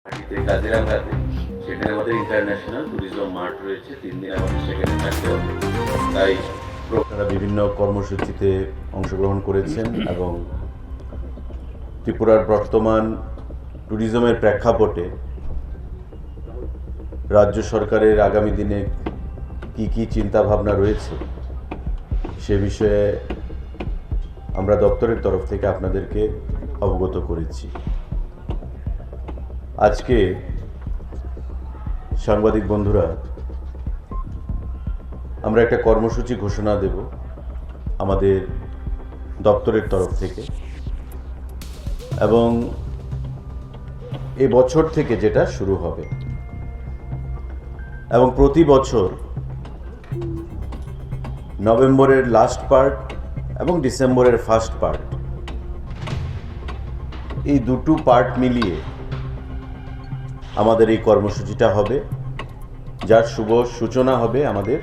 গুয়াহাটিতে কাজিরাঙ্গাতে সেখানে আমাদের international tourism mart রয়েছে, 3 দিন আমাদের সেখানে থাকতে হবে। তাই তারা বিভিন্ন কর্মসূচিতে অংশগ্রহণ করেছেন এবং ত্রিপুরার বর্তমান ট্যুরিজমের প্রেক্ষাপটে রাজ্য সরকারের আগামী দিনে কি চিন্তাভাবনা রয়েছে সে বিষয়ে আমরা দপ্তরের তরফ থেকে আপনাদেরকে অবগত করেছি। আজকে সাংবাদিক বন্ধুরা, আমরা একটা কর্মসূচি ঘোষণা দেব আমাদের দপ্তরের তরফ থেকে, এবং এবছর থেকে যেটা শুরু হবে এবং প্রতি বছর নভেম্বরের লাস্ট পার্ট এবং ডিসেম্বরের ফার্স্ট পার্ট, এই দুটো পার্ট মিলিয়ে আমাদের এই কর্মসূচিটা হবে, যার শুভ সূচনা হবে আমাদের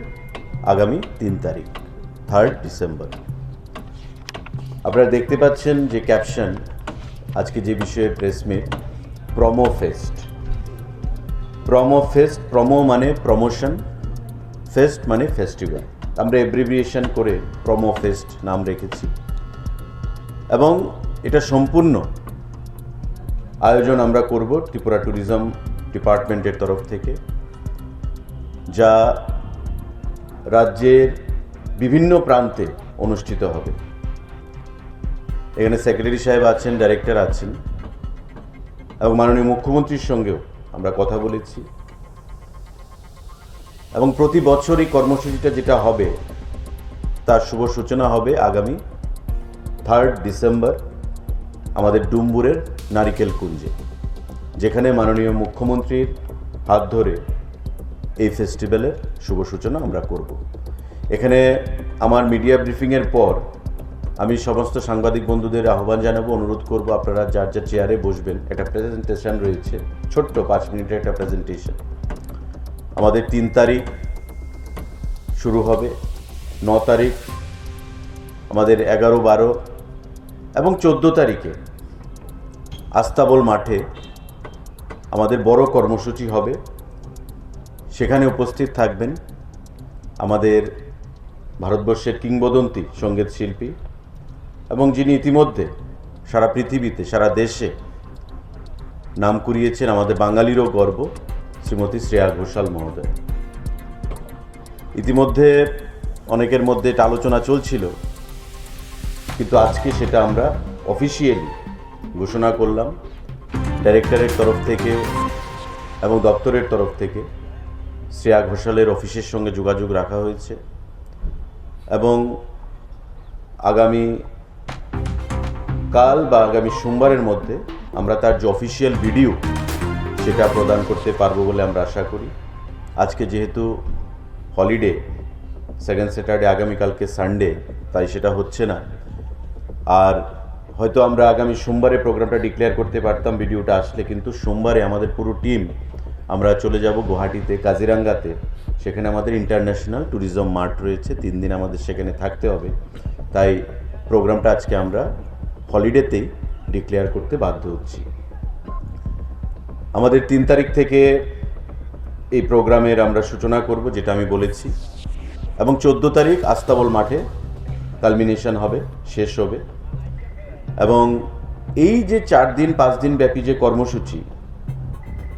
আগামী 3 তারিখ 3 ডিসেম্বর। আপনারা দেখতে পাচ্ছেন যে ক্যাপশন আজকে যে বিষয়ে press meet, promo fest. Promo fest, promo মানে প্রমোশন, ফেস্ট মানে ফেস্টিভ্যাল। আমরা এব্রিভিয়েশন করে প্রোমো ফেস্ট নাম রেখেছি, এবং এটা সম্পূর্ণ আয়োজন আমরা করব ত্রিপুরা ট্যুরিজম ডিপার্টমেন্টের তরফ থেকে, যা রাজ্যের বিভিন্ন প্রান্তে অনুষ্ঠিত হবে। এখানে সেক্রেটারি সাহেব আছেন, ডাইরেক্টর আছেন, এবং মাননীয় মুখ্যমন্ত্রীর সঙ্গেও আমরা কথা বলেছি। এবং প্রতি বছর এই কর্মসূচিটা যেটা হবে তার শুভ সূচনা হবে আগামী 3 ডিসেম্বর আমাদের ডুম্বুরের নারিকেল কুঞ্জে, যেখানে মাননীয় মুখ্যমন্ত্রীর হাত ধরে এই ফেস্টিভ্যালের শুভ সূচনা আমরা করব। এখানে আমার মিডিয়া ব্রিফিংয়ের পর আমি সমস্ত সাংবাদিক বন্ধুদের আহ্বান জানাবো, অনুরোধ করব আপনারা যার যার চেয়ারে বসবেন। একটা প্রেজেন্টেশন রয়েছে, ছোট্ট 5 মিনিটের একটা প্রেজেন্টেশন। আমাদের 3 তারিখ শুরু হবে, 9 তারিখ আমাদের 11, 12 এবং 14 তারিখে আস্তাবল মাঠে আমাদের বড় কর্মসূচি হবে। সেখানে উপস্থিত থাকবেন আমাদের ভারতবর্ষের কিংবদন্তি সঙ্গীত শিল্পী, এবং যিনি ইতিমধ্যে সারা পৃথিবীতে, সারা দেশে নাম কুড়িয়েছেন, আমাদের বাঙালিরও গর্ব, শ্রীমতী শ্রেয়া ঘোষাল মহোদয়। ইতিমধ্যে অনেকের মধ্যে এটা আলোচনা চলছিল, কিন্তু আজকে সেটা আমরা অফিসিয়ালি ঘোষণা করলাম। ডাইরেক্টরের তরফ থেকে এবং দপ্তরের তরফ থেকে শ্রেয়া ঘোষালের অফিসের সঙ্গে যোগাযোগ রাখা হয়েছে, এবং আগামী কাল বা আগামী সোমবারের মধ্যে আমরা তার যে অফিসিয়াল ভিডিও সেটা প্রদান করতে পারবো বলে আমরা আশা করি। আজকে যেহেতু হলিডে, সেকেন্ড স্যাটারডে, আগামীকালকে সানডে, তাই সেটা হচ্ছে না। আর হয়তো আমরা আগামী সোমবারে প্রোগ্রামটা ডিক্লেয়ার করতে পারতাম ভিডিওটা আসলে, কিন্তু সোমবারে আমাদের পুরো টিম আমরা চলে যাব গুয়াহাটিতে, কাজিরাঙ্গাতে। সেখানে আমাদের ইন্টারন্যাশনাল ট্যুরিজম মার্ট রয়েছে, 3 দিন আমাদের সেখানে থাকতে হবে। তাই প্রোগ্রামটা আজকে আমরা হলিডেতেই ডিক্লেয়ার করতে বাধ্য হচ্ছি। আমাদের 3 তারিখ থেকে এই প্রোগ্রামের আমরা সূচনা করব, যেটা আমি বলেছি, এবং 14 তারিখ আস্তাবল মাঠে কালমিনেশন হবে, শেষ হবে। এবং এই যে 4 দিন 5 দিন ব্যাপী যে কর্মসূচি,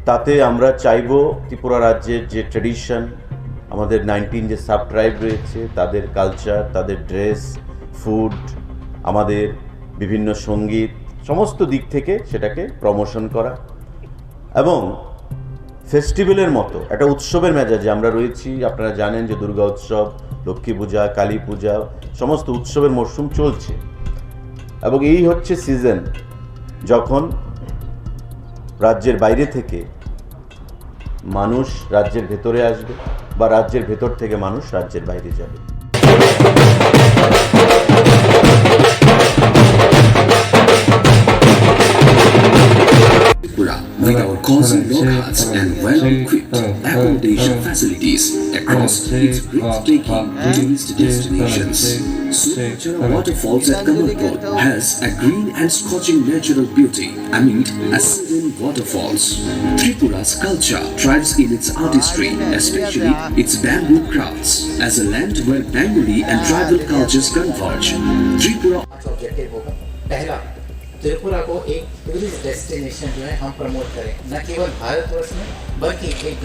তাতে আমরা চাইব ত্রিপুরা রাজ্যের যে ট্র্যাডিশন, আমাদের 19 যে সাব ট্রাইব রয়েছে তাদের কালচার, তাদের ড্রেস, ফুড, আমাদের বিভিন্ন সঙ্গীত, সমস্ত দিক থেকে সেটাকে প্রমোশন করা, এবং ফেস্টিভ্যালের মতো একটা উৎসবের মেজাজে আমরা রয়েছি। আপনারা জানেন যে দুর্গা উৎসব, লক্ষ্মী পূজা, কালী পূজা, সমস্ত উৎসবের মরশুম চলছে, এবং এই হচ্ছে সিজন যখন রাজ্যের বাইরে থেকে মানুষ রাজ্যের ভেতরে আসবে, বা রাজ্যের ভেতর থেকে মানুষ রাজ্যের বাইরে যাবে। Tripura with our cozy log huts and well-equipped accommodation facilities across its breathtaking tourist destinations. Surachara Waterfalls at Kamalpur has a green and scorching natural beauty amid a serene waterfalls. Tripura's culture thrives in its artistry, especially its bamboo crafts. As a land where Bengali and tribal cultures converge, Tripura objective होगा। पहला, त्रिपुरा को एक tourist destination जो है हम promote करें, न केवल भारतवर्ष में बल्कि एक